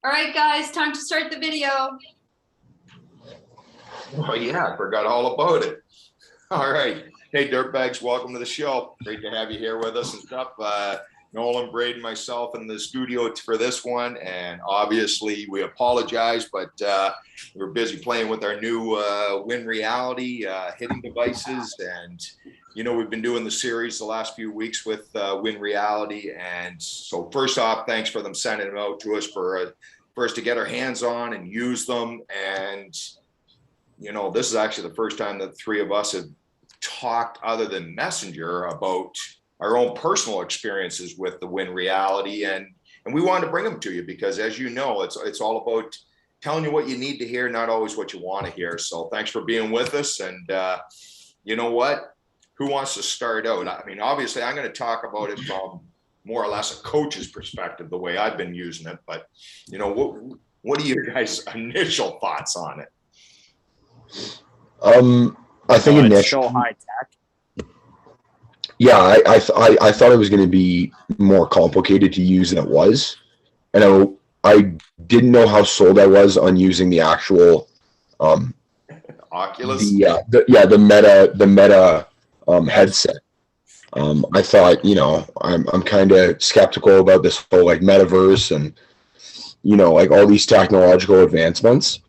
All right, guys, time to start the video. Oh, yeah, I forgot all about it. All right. Hey, Dirtbags, welcome to the show. Great to have you here with us and stuff. Nolan, Braydon, myself in the studio for this one. And obviously, we apologize, but we're busy playing with our new Win Reality hitting devices. And, we've been doing the series the last few weeks with Win Reality. And so first off, thanks for them sending them out to us for us to get our hands on and use them. And, this is actually the first time that the three of us have talked other than Messenger about our own personal experiences with the Win Reality. And we wanted to bring them to you because, as you know, it's all about telling you what you need to hear, not always what you want to hear. So thanks for being with us. And you know what? Who wants to start out? I mean, obviously, I'm going to talk about it from more or less a coach's perspective, the way I've been using it. But, what are your guys' initial thoughts on it? I think it's initially, so high tech. Yeah, I thought it was going to be more complicated to use than it was, and I didn't know how sold I was on using the actual Oculus. The Meta headset. I thought, I'm kind of skeptical about this whole like metaverse and like all these technological advancements,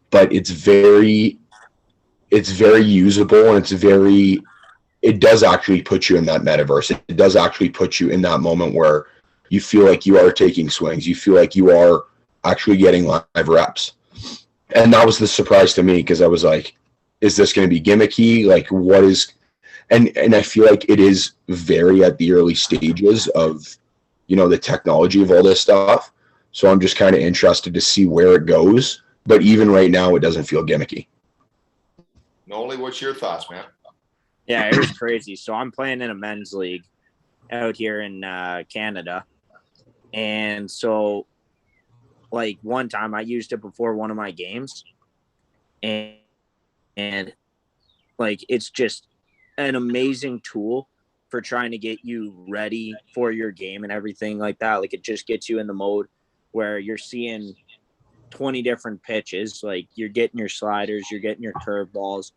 but it's very usable, and it does actually put you in that metaverse. It does actually put you in that moment where you feel like you are taking swings. You feel like you are actually getting live reps. And that was the surprise to me, because I was like, is this going to be gimmicky? Like, what is, and I feel like it is very at the early stages of, the technology of all this stuff. So I'm just kind of interested to see where it goes. But even right now, it doesn't feel gimmicky. Nolan, what's your thoughts, man? Yeah, it was crazy. So I'm playing in a men's league out here in Canada. And so, like, one time I used it before one of my games. And like, it's just an amazing tool for trying to get you ready for your game and everything like that. Like, it just gets you in the mode where you're seeing 20 different pitches. Like, you're getting your sliders, you're getting your curveballs.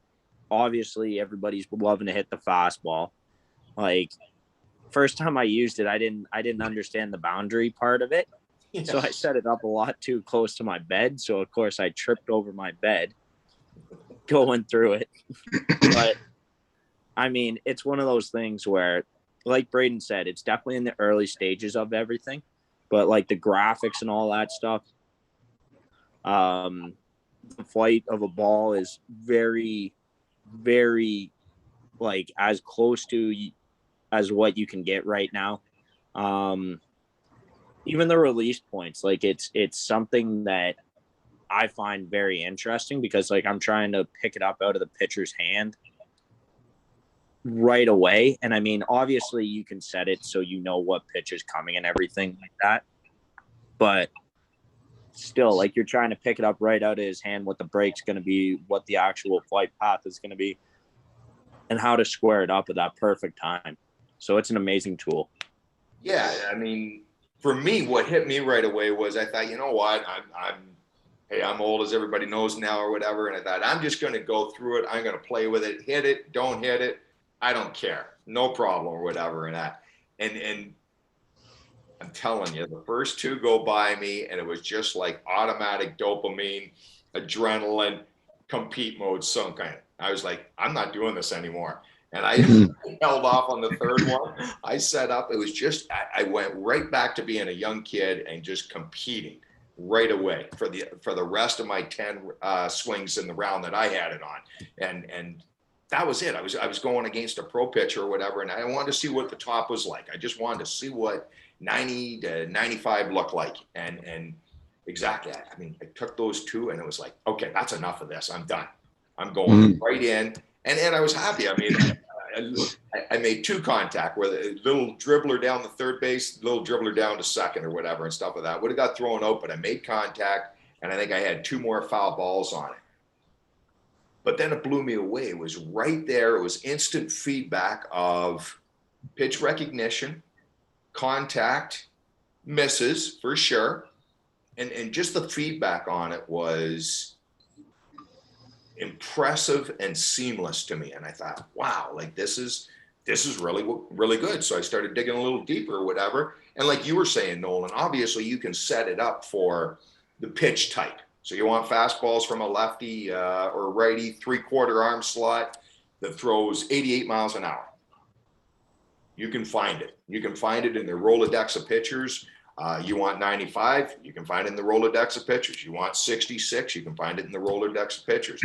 Obviously, everybody's loving to hit the fastball. Like, first time I used it, I didn't understand the boundary part of it. Yeah. So I set it up a lot too close to my bed. So, of course, I tripped over my bed going through it. But, I mean, it's one of those things where, like Braydon said, it's definitely in the early stages of everything. But, like, the graphics and all that stuff, the flight of a ball is very, very, like, as close to as what you can get right now. Even the release points, like, it's something that I find very interesting, because, like, I'm trying to pick it up out of the pitcher's hand right away. And I mean, obviously you can set it so you know what pitch is coming and everything like that, but still, like, you're trying to pick it up right out of his hand, what the break's going to be, what the actual flight path is going to be, and how to square it up at that perfect time. So it's an amazing tool. Yeah, I mean, for me, what hit me right away was, I thought, you know what, I'm old, as everybody knows now, or whatever, and I thought, I'm just going to go through it. I'm going to play with it, hit it, don't hit it, I don't care, no problem, or whatever, and that, and I'm telling you, the first two go by me, and it was just like automatic dopamine, adrenaline, compete mode sunk in. I was like, I'm not doing this anymore. And I held off on the third one. I set up. It was just, I went right back to being a young kid and just competing right away for the rest of my 10 swings in the round that I had it on. And that was it. I was going against a pro pitcher or whatever, and I wanted to see what the top was like. I just wanted to see what 90 to 95 looked like. And exactly, I mean, I took those two, and it was like, okay, that's enough of this. I'm done. I'm going right in. And I was happy. I mean, I made two contact with a little dribbler down the third base, little dribbler down to second or whatever and stuff like that. Would have got thrown out, but I made contact, and I think I had two more foul balls on it. But then it blew me away. It was right there. It was instant feedback of pitch recognition, contact, misses for sure, and just the feedback on it was impressive and seamless to me. And I thought, wow, like this is really good. So I started digging a little deeper or whatever. And like you were saying, Nolan, obviously you can set it up for the pitch type. So you want fastballs from a lefty or righty 3/4 arm slot that throws 88 miles an hour. You can find it. You can find it in the Rolodex of pitchers. You want 95, you can find it in the Rolodex of pitchers. You want 66, you can find it in the Rolodex of pitchers.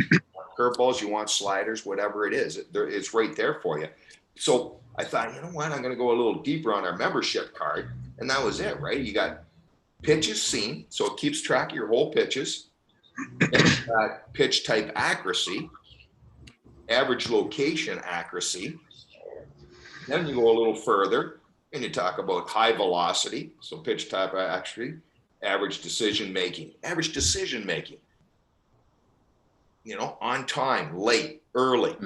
Curveballs, you want sliders, whatever it is, it's right there for you. So I thought, you know what, I'm going to go a little deeper on our membership card. And that was it, right? You got pitches seen, so it keeps track of your whole pitches. Then you got pitch type accuracy, average location accuracy. Then you go a little further and you talk about high velocity, so pitch type accuracy, average decision making, you know, on time, late, early.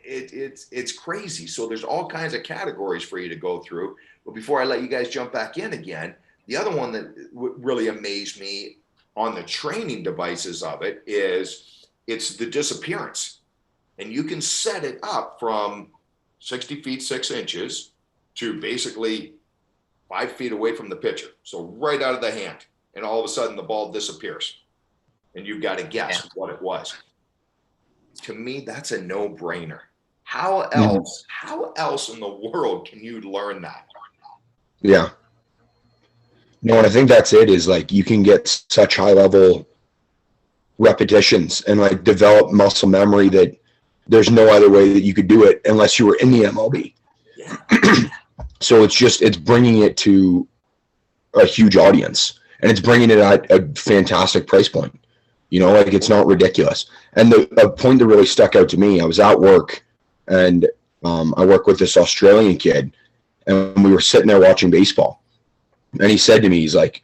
It's crazy. So there's all kinds of categories for you to go through. But before I let you guys jump back in again, the other one that really amazed me on the training devices of it is it's the disappearance. And you can set it up from 60 feet, 6 inches to basically 5 feet away from the pitcher. So right out of the hand. And all of a sudden the ball disappears. And you've got to guess what it was. To me, that's a no-brainer. How else in the world can you learn that? Yeah. No, and I think that's it, is like you can get such high level repetitions and like develop muscle memory that there's no other way that you could do it unless you were in the MLB. Yeah. So it's bringing it to a huge audience, and it's bringing it at a fantastic price point. You know, like it's not ridiculous. And a point that really stuck out to me, I was at work and I work with this Australian kid, and we were sitting there watching baseball. And he said to me, he's like,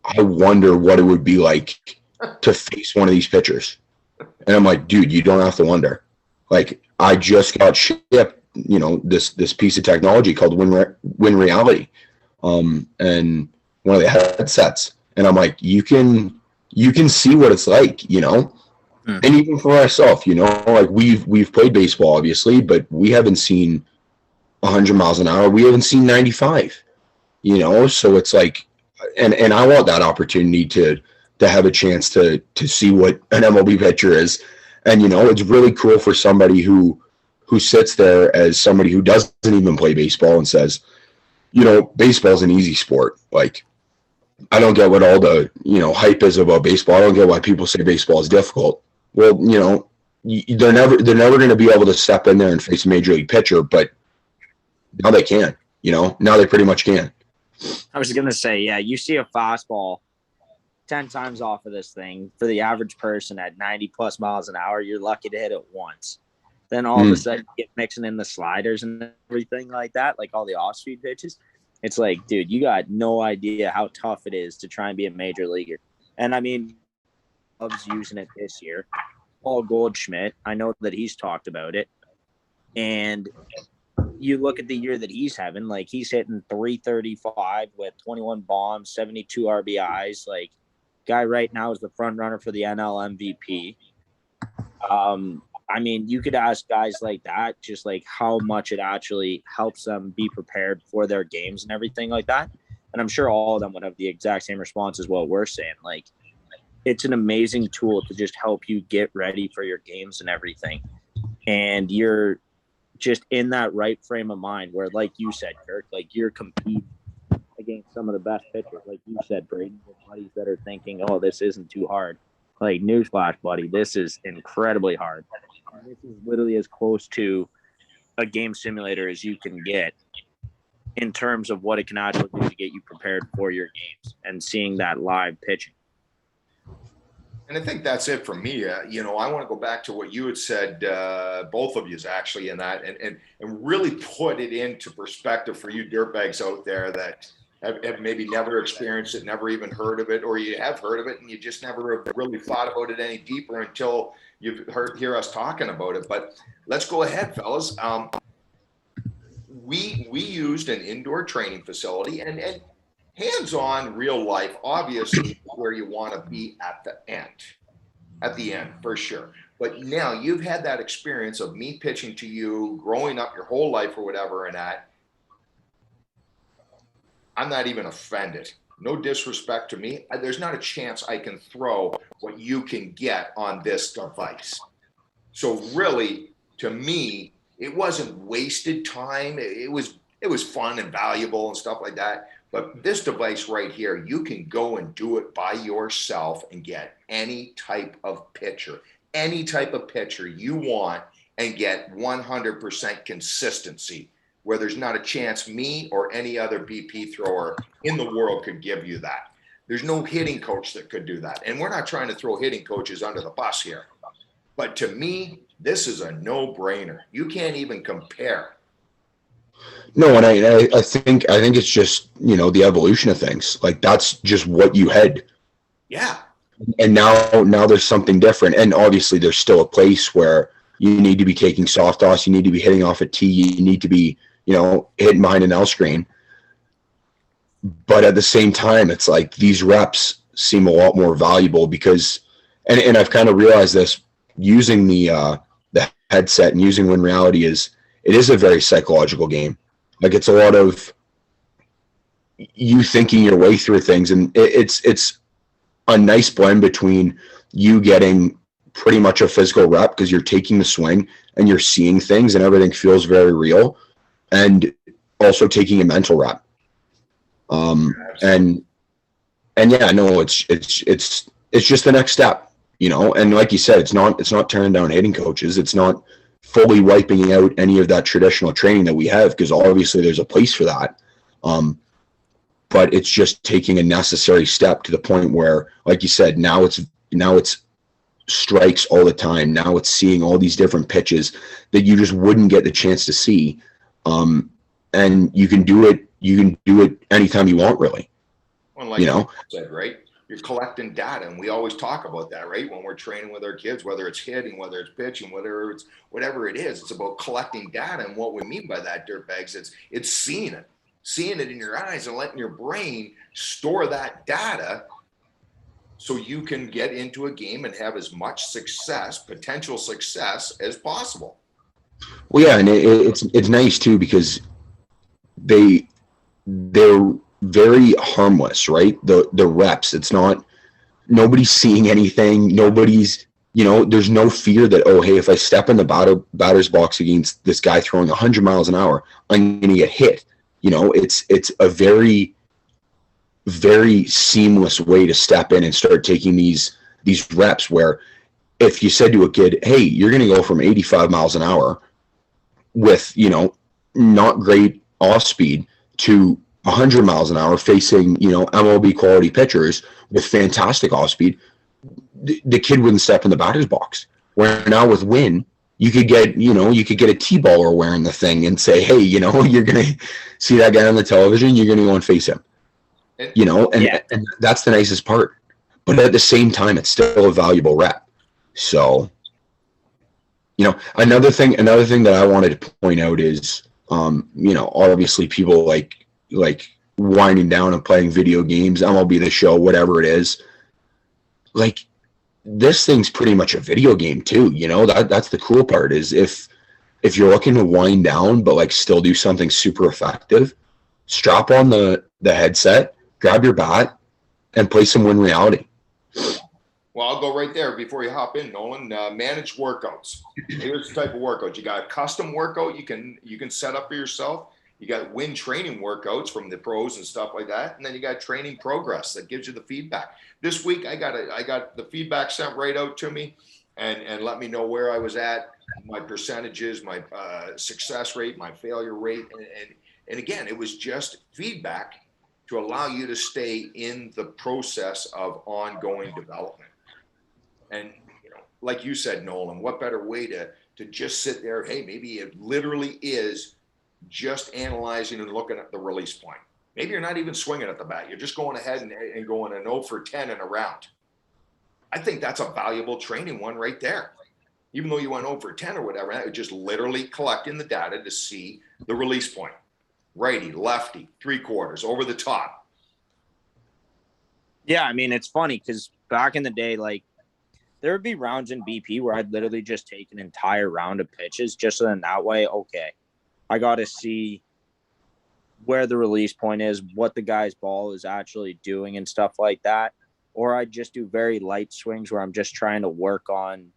I wonder what it would be like to face one of these pitchers. And I'm like, dude, you don't have to wonder. Like, I just got shipped, you know, this piece of technology called Win Reality, and one of the headsets. And I'm like, you can see what it's like, you know. And even for myself, you know, like we've played baseball, obviously, but we haven't seen 100 miles an hour. We haven't seen 95, you know. So it's like, and I want that opportunity to have a chance to see what an MLB pitcher is. And, you know, it's really cool for somebody who sits there as somebody who doesn't even play baseball and says, you know, baseball's an easy sport. Like, I don't get what all the, you know, hype is about baseball. I don't get why people say baseball is difficult. Well, you know, they're never going to be able to step in there and face a major league pitcher, but now they can, you know, now they pretty much can. I was going to say, yeah, you see a fastball 10 times off of this thing for the average person at 90 plus miles an hour. You're lucky to hit it once. Then all of a sudden you get mixing in the sliders and everything like that, like all the off-speed pitches. It's like, dude, you got no idea how tough it is to try and be a major leaguer. And I mean, loves using it this year. Paul Goldschmidt, I know that he's talked about it. And you look at the year that he's having, like he's hitting 335 with 21 bombs, 72 RBIs. Like, guy right now is the front runner for the NL MVP. I mean, you could ask guys like that just like how much it actually helps them be prepared for their games and everything like that. And I'm sure all of them would have the exact same response as what we're saying. Like, it's an amazing tool to just help you get ready for your games and everything. And you're just in that right frame of mind where, like you said, Kirk, like you're competing against some of the best pitchers. Like you said, Braydon, with buddies that are thinking, oh, this isn't too hard. Like, newsflash, buddy, this is incredibly hard. This is literally as close to a game simulator as you can get in terms of what it can actually do to get you prepared for your games and seeing that live pitching. And I think that's it for me. You know, I want to go back to what you had said, both of you actually, in that, and really put it into perspective for you dirtbags out there that have maybe never experienced it, never even heard of it, or you have heard of it and you just never really thought about it any deeper until you've hear us talking about it. But let's go ahead, fellas. We used an indoor training facility, and hands-on real life, obviously where you want to be at the end for sure. But now you've had that experience of me pitching to you, growing up your whole life or whatever, and that I'm not even offended. No disrespect to me. There's not a chance I can throw what you can get on this device. So really, to me, it wasn't wasted time. It was fun and valuable and stuff like that. But this device right here, you can go and do it by yourself and get any type of pitcher you want and get 100% consistency where there's not a chance me or any other BP thrower in the world could give you that. There's no hitting coach that could do that. And we're not trying to throw hitting coaches under the bus here. But to me, this is a no-brainer. You can't even compare. No, and I think it's just, you know, the evolution of things. Like, that's just what you had. Yeah. And now there's something different. And obviously there's still a place where you need to be taking soft toss, you need to be hitting off a tee, you need to be, you know, hitting behind an L screen. But at the same time, it's like these reps seem a lot more valuable because, and I've kind of realized this using the headset and using Win Reality it is a very psychological game. Like, it's a lot of you thinking your way through things, and it's a nice blend between you getting pretty much a physical rep because you're taking the swing and you're seeing things and everything feels very real, and also taking a mental rep. And yeah, no, it's just the next step, you know. And like you said, it's not turning down hitting coaches. It's not fully wiping out any of that traditional training that we have, because obviously there's a place for that. But it's just taking a necessary step to the point where, like you said, now it's strikes all the time. Now it's seeing all these different pitches that you just wouldn't get the chance to see. And you can do it anytime you want, really. Well, like you said, right? You're collecting data, and we always talk about that, right? When we're training with our kids, whether it's hitting, whether it's pitching, whether it's whatever it is, it's about collecting data. And what we mean by that, dirtbags, it's seeing it in your eyes and letting your brain store that data so you can get into a game and have as much potential success as possible. Well, yeah, and it's nice too, because they're very harmless, right? The reps, it's not, nobody's seeing anything. Nobody's, you know, there's no fear that, oh, hey, if I step in the batter's box against this guy throwing 100 miles an hour, I'm going to get hit. You know, it's a very, very seamless way to step in and start taking these reps, where if you said to a kid, hey, you're going to go from 85 miles an hour with, you know, not great off speed to 100 miles an hour facing, you know, MLB quality pitchers with fantastic off speed, the kid wouldn't step in the batter's box. Where now with Win, you could get a T-baller wearing the thing and say, hey, you know, you're going to see that guy on the television, you're going to go and face him. You know, and that's the nicest part. But at the same time, it's still a valuable rep. So, you know, another thing that I wanted to point out is, you know, obviously people like winding down and playing video games, MLB The Show, whatever it is. Like, this thing's pretty much a video game too. You know, that's the cool part, is if you're looking to wind down but like still do something super effective, strap on the headset, grab your bat, and play some Win Reality. Well, I'll go right there before you hop in, Nolan. Managed workouts. Here's the type of workout. You got a custom workout you can set up for yourself. You got Win training workouts from the pros and stuff like that, and then you got training progress that gives you the feedback. This week, I got the feedback sent right out to me, and let me know where I was at, my percentages, my success rate, my failure rate, and again, it was just feedback to allow you to stay in the process of ongoing development. And, you know, like you said, Nolan, what better way to just sit there? Hey, maybe it literally is just analyzing and looking at the release point. Maybe you're not even swinging at the bat. You're just going ahead and going an 0 for 10 in a round. I think that's a valuable training one right there. Even though you went 0 for 10 or whatever, it's just literally collecting the data to see the release point. Righty, lefty, 3/4, over the top. Yeah, I mean, it's funny because back in the day, like, there would be rounds in BP where I'd literally just take an entire round of pitches just so then that way, okay, I got to see where the release point is, what the guy's ball is actually doing and stuff like that. Or I just do very light swings where I'm just trying to work on,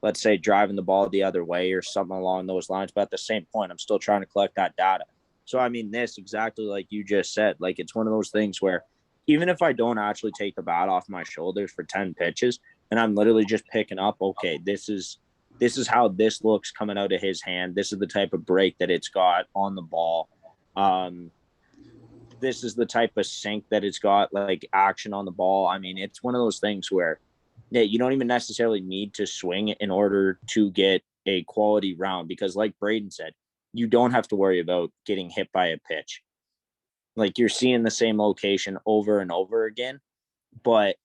let's say, driving the ball the other way or something along those lines. But at the same point, I'm still trying to collect that data. So, I mean, this exactly like you just said, like it's one of those things where even if I don't actually take the bat off my shoulders for 10 pitches and I'm literally just picking up, okay, this is how this looks coming out of his hand. This is the type of break that it's got on the ball. This is the type of sink that it's got, like action on the ball. I mean, it's one of those things where you don't even necessarily need to swing in order to get a quality round because, like Braydon said, you don't have to worry about getting hit by a pitch. Like you're seeing the same location over and over again, but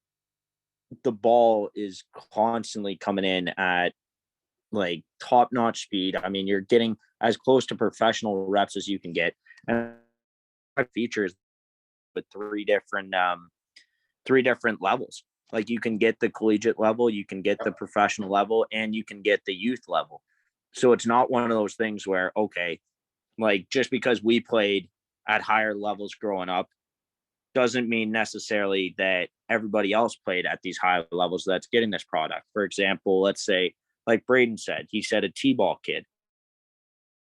the ball is constantly coming in at like top-notch speed. I mean, you're getting as close to professional reps as you can get. And features with three different levels. Like you can get the collegiate level, you can get the professional level, and you can get the youth level. So it's not one of those things where, okay, like just because we played at higher levels growing up doesn't mean necessarily that everybody else played at these high levels that's getting this product. For example, let's say, like Braydon said, he said a T-ball kid.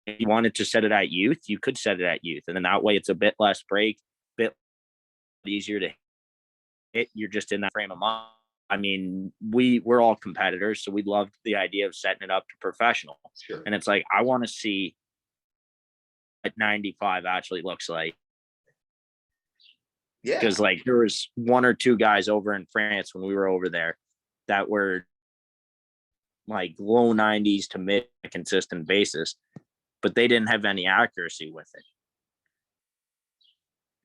If you wanted to set it at youth, you could set it at youth. And then that way it's a bit less break, bit easier to hit. You're just in that frame of mind. I mean, we're all competitors, so we loved the idea of setting it up to professional. Sure. And it's like, I want to see what 95 actually looks like. Yeah. Because like there was one or two guys over in France when we were over there that were like low 90s to mid consistent basis, but they didn't have any accuracy with it.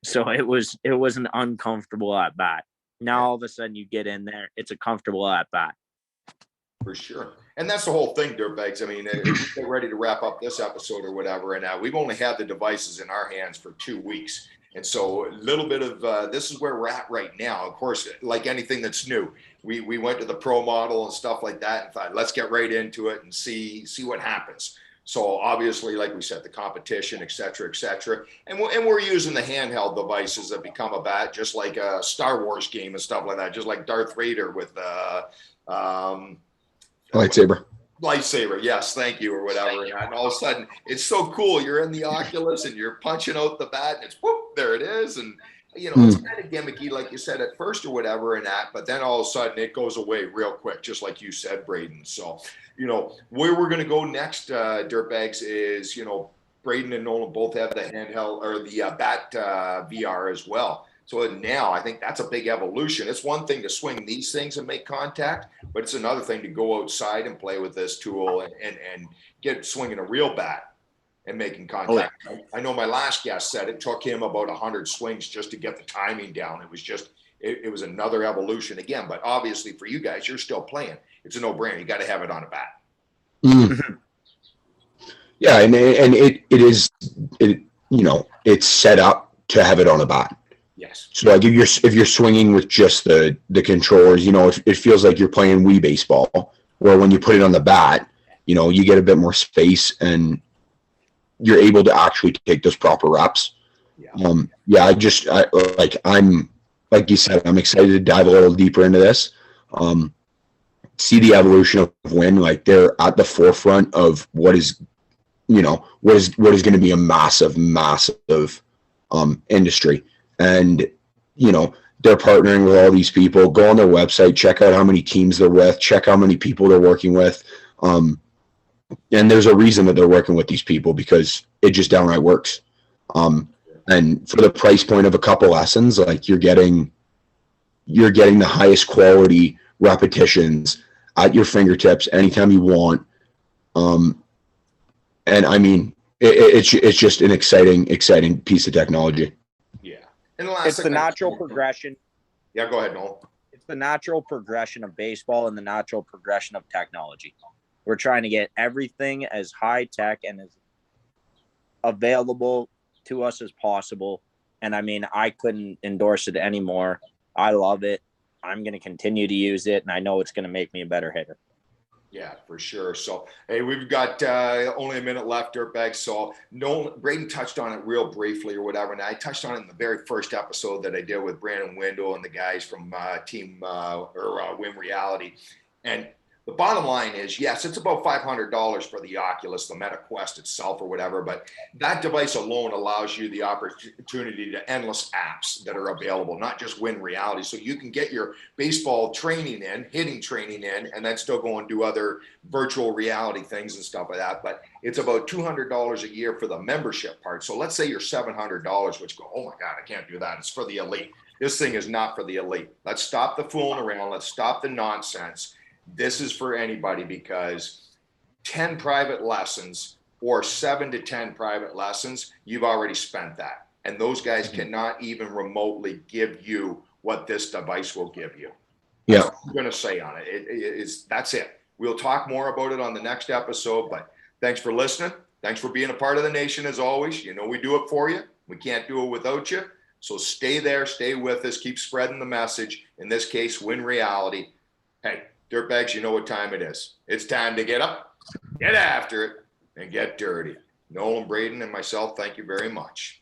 So it was an uncomfortable at bat. Now all of a sudden you get in there, it's a comfortable at bat. For sure. And that's the whole thing, Dirtbags. I mean, we get ready to wrap up this episode or whatever, and we've only had the devices in our hands for 2 weeks. And so a little bit of this is where we're at right now. Of course, like anything that's new, we went to the pro model and stuff like that and thought, let's get right into it and see what happens. So obviously, like we said, the competition, et cetera, et cetera. And we're using the handheld devices that become a bat, just like a Star Wars game and stuff like that, just like Darth Vader with lightsaber, yes, thank you, or whatever. And all of a sudden, it's so cool. You're in the Oculus and you're punching out the bat, and it's whoop, there it is. And you know, it's kind of gimmicky, like you said at first or whatever, and that. But then all of a sudden, it goes away real quick, just like you said, Braydon. So, you know, where we're going to go next, Dirtbags, is Braydon and Nolan both have the handheld or the bat VR as well. So now I think that's a big evolution. It's one thing to swing these things and make contact, but it's another thing to go outside and play with this tool and get swinging a real bat and making contact. Oh, yeah. I know my last guest said it took him about 100 swings just to get the timing down. It was just, it was another evolution again. But obviously for you guys, you're still playing. It's a no-brainer. You got to have it on a bat. Mm. Yeah, and it is it's set up to have it on a bat. Yes. So like if you're swinging with just the controllers, it feels like you're playing Wii baseball. Where when you put it on the bat, you get a bit more space and you're able to actually take those proper reps. Yeah. I'm like you said, I'm excited to dive a little deeper into this. See the evolution of Win. Like they're at the forefront of what is going to be a massive industry. And, they're partnering with all these people. Go on their website, check out how many teams they're with, check how many people they're working with. And there's a reason that they're working with these people because it just downright works. And for the price point of a couple lessons, like you're getting the highest quality repetitions at your fingertips anytime you want. And I mean, it's just an exciting piece of technology. It's the natural progression. Yeah, go ahead, Noel. It's the natural progression of baseball and the natural progression of technology. We're trying to get everything as high tech and as available to us as possible. And I mean, I couldn't endorse it anymore. I love it. I'm going to continue to use it, and I know it's going to make me a better hitter. Yeah, for sure. So, hey, we've got only a minute left, Dirtbag. So, Nolan, Braydon touched on it real briefly or whatever. And I touched on it in the very first episode that I did with Brandon Wendell and the guys from Team Win Reality. And the bottom line is, yes, it's about $500 for the Oculus, the Meta Quest itself or whatever, but that device alone allows you the opportunity to endless apps that are available, not just Win Reality. So you can get your baseball training in, hitting training in, and then still go and do other virtual reality things and stuff like that. But it's about $200 a year for the membership part. So let's say you're $700, which go, oh my God, I can't do that. It's for the elite. This thing is not for the elite. Let's stop the fooling around. Let's stop the nonsense. This is for anybody, because 10 private lessons or 7 to 10 private lessons, you've already spent that. And those guys cannot even remotely give you what this device will give you. Yeah. That's what I'm going to say on it. That's it. We'll talk more about it on the next episode, but thanks for listening. Thanks for being a part of the nation as always. You know, we do it for you. We can't do it without you. So stay there, stay with us, keep spreading the message. In this case, Win Reality. Hey, Dirtbags, you know what time it is. It's time to get up, get after it, and get dirty. Nolan, Braydon, and myself, thank you very much.